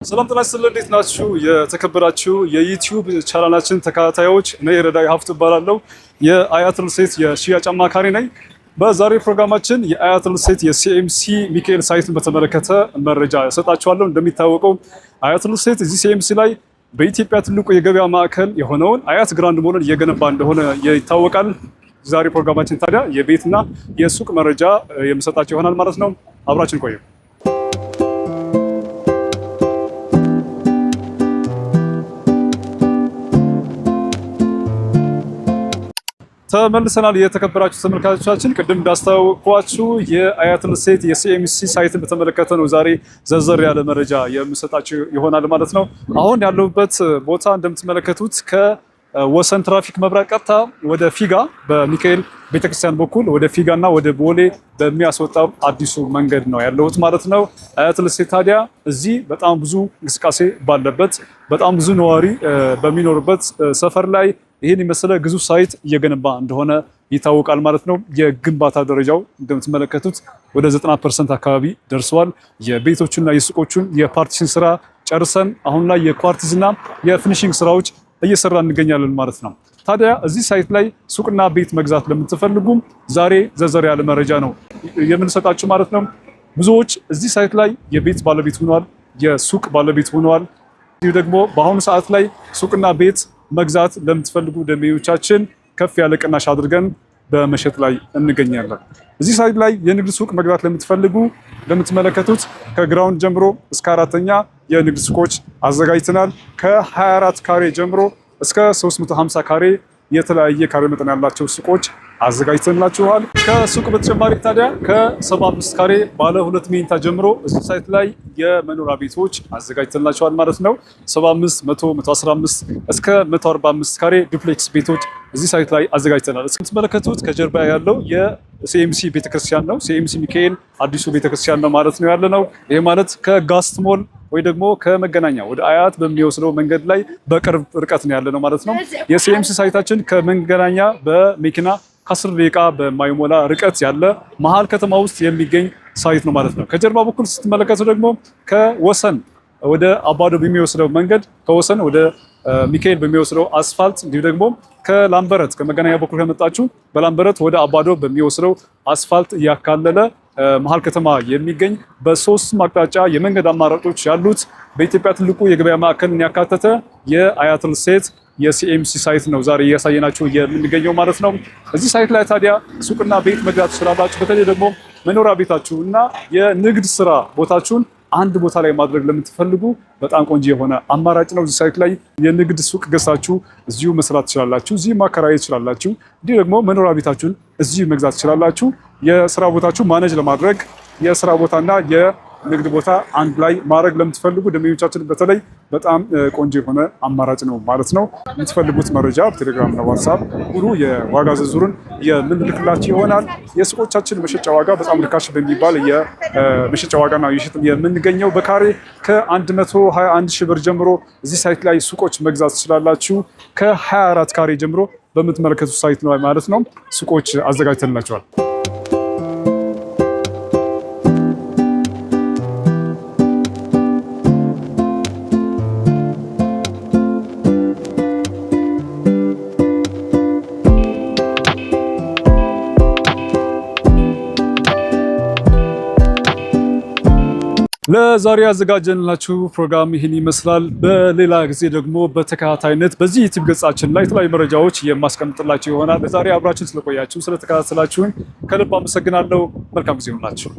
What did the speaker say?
ሰላም ጤና ይስጥልኝ። እንዴት ናችሁ? የተከበራችሁ የዩቲዩብ ቻናላችን ተከታታዮች፣ እኔ ረዳይ ሀፍቱ እባላለሁ። የአያት ሪል ስቴት የሽያጭ አማካሪ ነኝ። በዛሬ ፕሮግራማችን የአያት ሪል ስቴት የሲኤምሲ ሚካኤል ሳይትን በተመለከተ መረጃ እሰጣችኋለሁ። እንደሚታወቀው አያት ሪል ስቴት እዚህ ሲኤምሲ ላይ በኢትዮጵያ ትልቁ የገበያ ማዕከል የሆነውን አያት ግራንድ ሞልን እየገነባ እንደሆነ ይታወቃል። ዛሬ ፕሮግራማችን ታዲያ የቤትና የሱቅ መረጃ የምሰጣችሁ ይሆናል ማለት ነው። አብራችን ቆዩ። ተመልሰናል። የተከበራችሁ ተመልካቾቻችን፣ ቅድም እንዳስተዋወቅኳችሁ የአያት ሪል ስቴት የሲኤምሲ ሳይትን በተመለከተ ነው ዛሬ ዘርዘር ያለ መረጃ የምሰጣችሁ ይሆናል ማለት ነው። አሁን ያለሁበት ቦታ እንደምትመለከቱት ከወሰን ትራፊክ መብራት ቀጥታ ወደ ፊጋ በሚካኤል ቤተክርስቲያን በኩል ወደ ፊጋና ወደ ቦሌ በሚያስወጣው አዲሱ መንገድ ነው ያለሁት ማለት ነው። አያት ሪል ስቴት ታዲያ እዚህ በጣም ብዙ እንቅስቃሴ ባለበት በጣም ብዙ ነዋሪ በሚኖርበት ሰፈር ላይ ይህን የመሰለ ግዙፍ ሳይት እየገነባ እንደሆነ ይታወቃል ማለት ነው። የግንባታ ደረጃው እንደምትመለከቱት ወደ 90% አካባቢ ደርሰዋል። የቤቶቹና የሱቆቹን የፓርቲሽን ስራ ጨርሰን አሁን ላይ የኳርቲዝና የፊኒሺንግ ስራዎች እየሰራ እንገኛለን ማለት ነው። ታዲያ እዚህ ሳይት ላይ ሱቅና ቤት መግዛት ለምትፈልጉ ዛሬ ዘርዘር ያለ መረጃ ነው የምንሰጣችሁ ማለት ነው። ብዙዎች እዚህ ሳይት ላይ የቤት ባለቤት ሆነዋል፣ የሱቅ ባለቤት ሆነዋል። ይህ ደግሞ በአሁኑ ሰዓት ላይ ሱቅና ቤት መግዛት ለምትፈልጉ ደንበኞቻችን ከፍ ያለ ቅናሽ አድርገን በመሸጥ ላይ እንገኛለን። እዚህ ሳይት ላይ የንግድ ሱቅ መግዛት ለምትፈልጉ እንደምትመለከቱት ከግራውንድ ጀምሮ እስከ 4ኛ የንግድ ሱቆች አዘጋጅተናል። ከ24 ካሬ ጀምሮ እስከ 350 ካሬ የተለያየ ካሬ መጠን ያላቸው ሱቆች አዘጋጅተንላችኋል። ከሱቅ በተጨማሪ ታዲያ ከ75 ካሬ ባለ 2 መኝታ ጀምሮ እዚህ ሳይት ላይ የመኖሪያ ቤቶች አዘጋጅተንላችኋል ማለት ነው። 75፣ 100፣ 115 እስከ 145 ካሬ ዱፕሌክስ ቤቶች እዚህ ሳይት ላይ አዘጋጅተናል። እስከምትመለከቱት ከጀርባ ያለው የሲኤምሲ ቤተክርስቲያን ነው። ሲኤምሲ ሚካኤል አዲሱ ቤተክርስቲያን ነው ማለት ነው ያለ ነው። ይሄ ማለት ከጋስት ሞል ወይ ደግሞ ከመገናኛ ወደ አያት በሚወስደው መንገድ ላይ በቅርብ ርቀት ነው ያለ ነው ማለት ነው። የሲኤምሲ ሳይታችን ከመገናኛ በመኪና ከ10 ደቂቃ በማይሞላ ርቀት ያለ መሀል ከተማ ውስጥ የሚገኝ ሳይት ነው ማለት ነው። ከጀርባ በኩል ስትመለከቱ ደግሞ ከወሰን ወደ አባዶ በሚወስደው መንገድ ከወሰን ወደ ሚካኤል በሚወስደው አስፋልት እንዲሁ ደግሞ ከላምበረት ከመገናኛ በኩል ከመጣችሁ በላምበረት ወደ አባዶ በሚወስደው አስፋልት እያካለለ መሀል ከተማ የሚገኝ በሶስት አቅጣጫ የመንገድ አማራጮች ያሉት በኢትዮጵያ ትልቁ የገበያ ማዕከልን ያካተተ የአያት ሪል ስቴት የሲኤምሲ ሳይት ነው ዛሬ እያሳየናችሁ የምንገኘው ማለት ነው። እዚህ ሳይት ላይ ታዲያ ሱቅና ቤት መግዛት ትችላላችሁ። በተለይ ደግሞ መኖሪያ ቤታችሁ እና የንግድ ስራ ቦታችሁን አንድ ቦታ ላይ ማድረግ ለምትፈልጉ በጣም ቆንጆ የሆነ አማራጭ ነው። እዚህ ሳይት ላይ የንግድ ሱቅ ገዝታችሁ እዚሁ መስራት ትችላላችሁ፣ እዚሁ ማከራየት ትችላላችሁ። እንዲህ ደግሞ መኖሪያ ቤታችሁን እዚሁ መግዛት ትችላላችሁ። የስራ ቦታችሁ ማኔጅ ለማድረግ የስራ ቦታና የንግድ ቦታ አንድ ላይ ማድረግ ለምትፈልጉ ደንበኞቻችን በተለይ በጣም ቆንጆ የሆነ አማራጭ ነው ማለት ነው። የምትፈልጉት መረጃ በቴሌግራም እና ዋትስአፕ ሁሉ የዋጋ ዝርዝሩን የምንልክላችሁ ይሆናል። የሱቆቻችን መሸጫ ዋጋ በጣም ርካሽ በሚባል የመሸጫ ዋጋ ነው የምንገኘው። በካሬ ከ121 ሺህ ብር ጀምሮ እዚህ ሳይት ላይ ሱቆች መግዛት ትችላላችሁ። ከ24 ካሬ ጀምሮ በምትመለከቱት ሳይት ነው ማለት ነው ሱቆች አዘጋጅተንላቸዋል። ለዛሬ ያዘጋጀንላችሁ ፕሮግራም ይህን ይመስላል። በሌላ ጊዜ ደግሞ በተከታታይነት በዚህ ዩቲዩብ ገጻችን ላይ የተለያዩ መረጃዎች የማስቀምጥላችሁ ይሆናል። ለዛሬ አብራችን ስለቆያችሁ ስለተከታተላችሁን ከልብ አመሰግናለሁ። መልካም ጊዜ ይሁንላችሁ።